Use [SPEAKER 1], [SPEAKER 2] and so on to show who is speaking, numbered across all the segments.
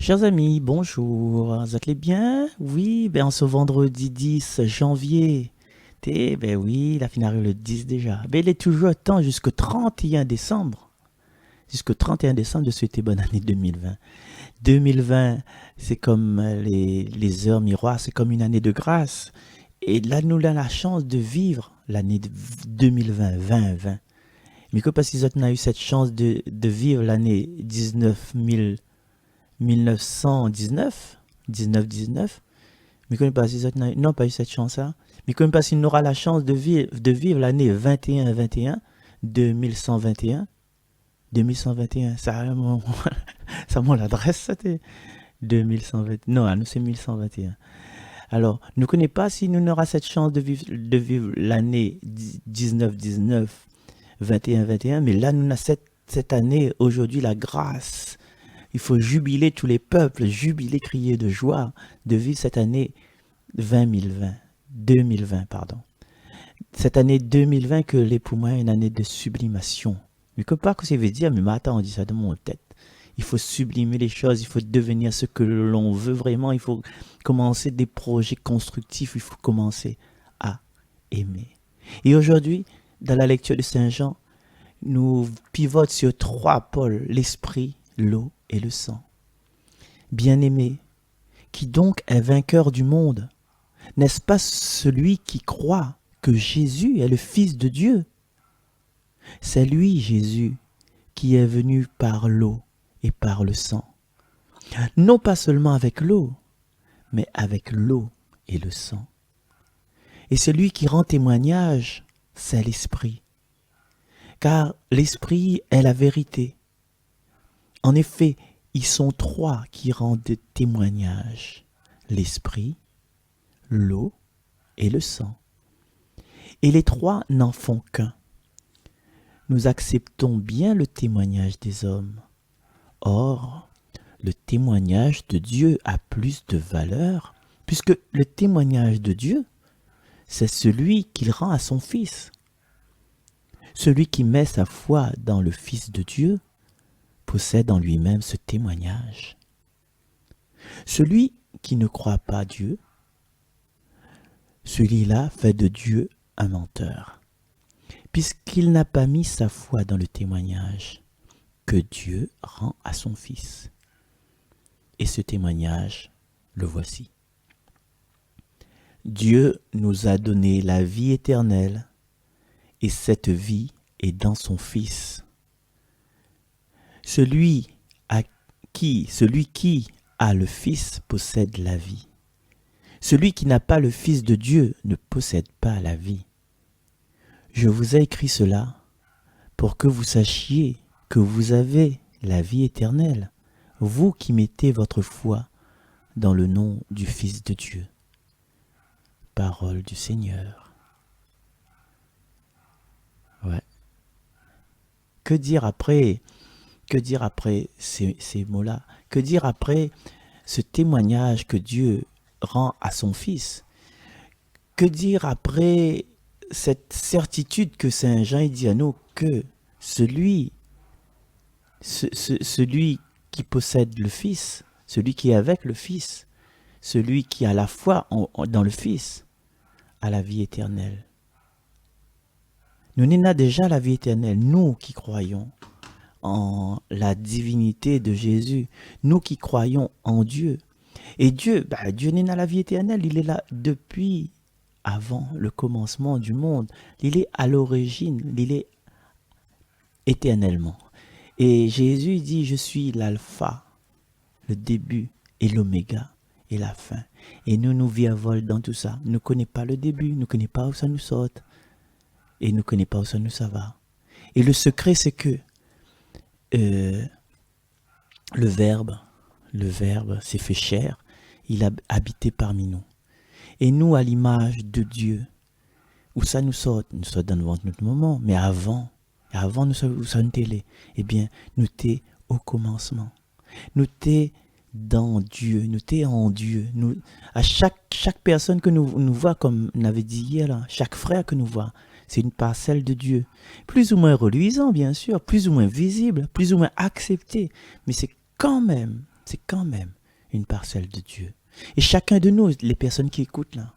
[SPEAKER 1] Chers amis, bonjour. Vous allez bien? Oui, en ce vendredi 10 janvier. Ben oui, la finale arrive le 10 déjà. Ben il est toujours temps jusqu'au 31 décembre. Jusqu'au 31 décembre de souhaiter bonne année 2020. 2020, c'est comme les heures miroirs, c'est comme une année de grâce. Et là, nous avons la chance de vivre l'année 2020, 2020. Mais que parce qu'ils ont eu cette chance de vivre l'année 1919, 1919, mais connais pas si ça n'a pas eu cette chance-là. Mais connais pas s'il aura la chance de vivre l'année 21, 21, 2121, 2121. Ça, ça mon l'adresse, c'était 2120. Non, nous c'est 1121. Alors, ne connais pas si nous n'aura cette chance de vivre l'année 1919, 21, 21, mais là, nous avons cette année, aujourd'hui, la grâce. Il faut jubiler tous les peuples, jubiler, crier de joie de vivre cette année 2020, 2020, pardon. Cette année 2020 que est pour moi une année de sublimation. Mais que pas que ça veut dire, mais maintenant on dit ça dans mon tête. Il faut sublimer les choses, il faut devenir ce que l'on veut vraiment, il faut commencer des projets constructifs, il faut commencer à aimer. Et aujourd'hui, dans la lecture de Saint Jean, nous pivotons sur trois pôles, l'esprit, l'eau et le sang. Bien-aimé, qui donc est vainqueur du monde? N'est-ce pas celui qui croit que Jésus est le Fils de Dieu? C'est lui, Jésus, qui est venu par l'eau et par le sang. Non pas seulement avec l'eau, mais avec l'eau et le sang. Et celui qui rend témoignage, c'est l'Esprit. Car l'Esprit est la vérité. En effet, ils sont trois qui rendent témoignage. L'Esprit, l'eau et le sang. Et les trois n'en font qu'un. Nous acceptons bien le témoignage des hommes. Or, le témoignage de Dieu a plus de valeur, puisque le témoignage de Dieu, c'est celui qu'il rend à son Fils. Celui qui met sa foi dans le Fils de Dieu possède en lui-même ce témoignage. Celui qui ne croit pas Dieu, celui-là fait de Dieu un menteur, puisqu'il n'a pas mis sa foi dans le témoignage que Dieu rend à son Fils. Et ce témoignage, le voici. Dieu nous a donné la vie éternelle, et cette vie est dans son Fils. Celui qui a le Fils possède la vie. Celui qui n'a pas le Fils de Dieu ne possède pas la vie. Je vous ai écrit cela pour que vous sachiez que vous avez la vie éternelle, vous qui mettez votre foi dans le nom du Fils de Dieu. Parole du Seigneur. Ouais. Que dire après ces mots-là? Que dire après ce témoignage que Dieu rend à son Fils? Que dire après cette certitude que Saint Jean dit à nous que celui qui possède le Fils, celui qui est avec le Fils, celui qui a la foi dans le Fils, a la vie éternelle. Nous n'avons déjà la vie éternelle, nous qui croyons en la divinité de Jésus, nous qui croyons en Dieu. Et Dieu n'est pas la vie éternelle, il est là depuis avant le commencement du monde. Il est à l'origine, il est éternellement. Et Jésus dit, je suis l'alpha, le début et l'oméga et la fin. Et nous virevolons dans tout ça. Nous ne connaissons pas le début, nous ne connaissons pas où ça nous saute. Et nous ne connaissons pas où ça nous ça va. Et le secret, c'est que le Verbe s'est fait chair, il a habité parmi nous. Et nous, à l'image de Dieu, où ça nous saute dans notre moment, mais avant nous sommes télé, eh bien, nous t'es au commencement. Nous t'es dans Dieu, nous t'es en Dieu. Nous, à chaque personne que nous voit, comme on avait dit hier, là, chaque frère que nous voit, c'est une parcelle de Dieu. Plus ou moins reluisant, bien sûr, plus ou moins visible, plus ou moins accepté, mais c'est quand même c'est quand même une parcelle de Dieu. Et chacun de nous, les personnes qui écoutent là,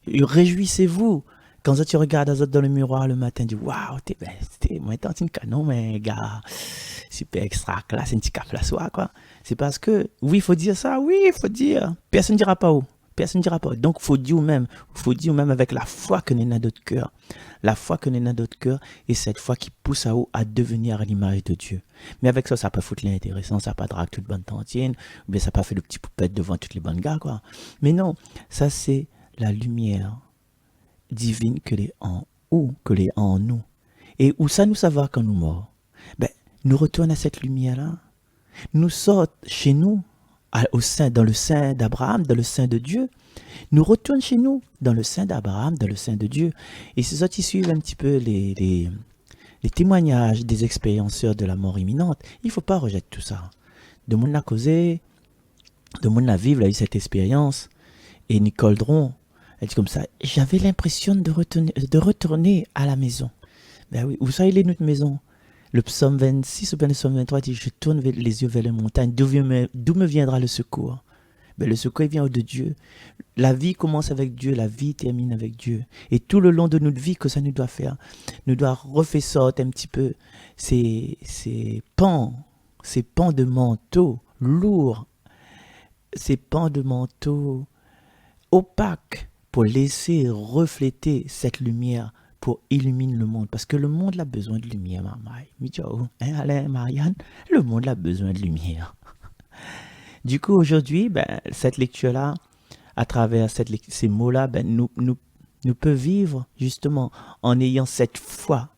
[SPEAKER 1] réjouissez-vous. Quand tu regardes les autres dans le miroir le matin, tu dis waouh, moi, t'es un canon, mais gars, super extra classe, un petit cap la soie, quoi. C'est parce que, oui, il faut dire ça, oui, il faut dire. Personne ne dira pas où. Personne ne dira pas. Donc, faut dire même avec la foi que n'est dans notre cœur. La foi que n'est dans notre cœur, et cette foi qui pousse à haut à devenir à l'image de Dieu. Mais avec ça, ça peut foutre l'intéressant, ça pas drague toute bonne tantine, ou bien ça pas fait le petit poupette devant toutes les bonnes gars, quoi. Mais non, ça c'est la lumière divine que les en ou que les en nous. Et où ça nous savoir quand nous morts? Ben, nous retourne à cette lumière-là, nous sort chez nous, dans le sein d'Abraham, dans le sein de Dieu, nous retourne chez nous, dans le sein d'Abraham, dans le sein de Dieu. Et c'est ça qui suivent un petit peu les témoignages des expérienceurs de la mort imminente. Il ne faut pas rejeter tout ça. De monde l'a causé, de monde l'a vivre, a eu cette expérience. Et Nicole Dron, elle dit comme ça, j'avais l'impression de retourner à la maison. Ben oui, où ça il est notre maison? Le psaume 26 ou bien le psaume 23 dit, je tourne les yeux vers les montagnes, d'où me viendra le secours? Ben, le secours il vient de Dieu. La vie commence avec Dieu, la vie termine avec Dieu. Et tout le long de notre vie, que ça nous doit faire, nous doit refaire sortir un petit peu ces pans de manteau lourds, ces pans de manteau opaques pour laisser refléter cette lumière pour illuminer le monde. Parce que le monde a besoin de lumière, maman. Alain, Marianne, le monde a besoin de lumière. Du coup, aujourd'hui, cette lecture-là, à travers ces mots-là, nous peut vivre justement en ayant cette foi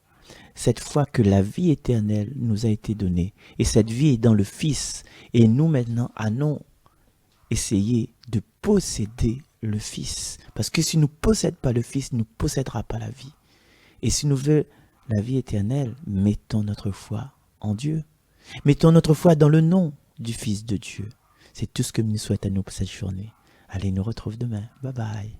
[SPEAKER 1] que la vie éternelle nous a été donnée. Et cette vie est dans le Fils. Et nous maintenant, allons essayer de posséder le Fils. Parce que si nous ne possédons pas le Fils, nous ne posséderons pas la vie. Et si nous voulons la vie éternelle, mettons notre foi en Dieu. Mettons notre foi dans le nom du Fils de Dieu. C'est tout ce que nous souhaitons à nous pour cette journée. Allez, nous retrouve demain. Bye bye.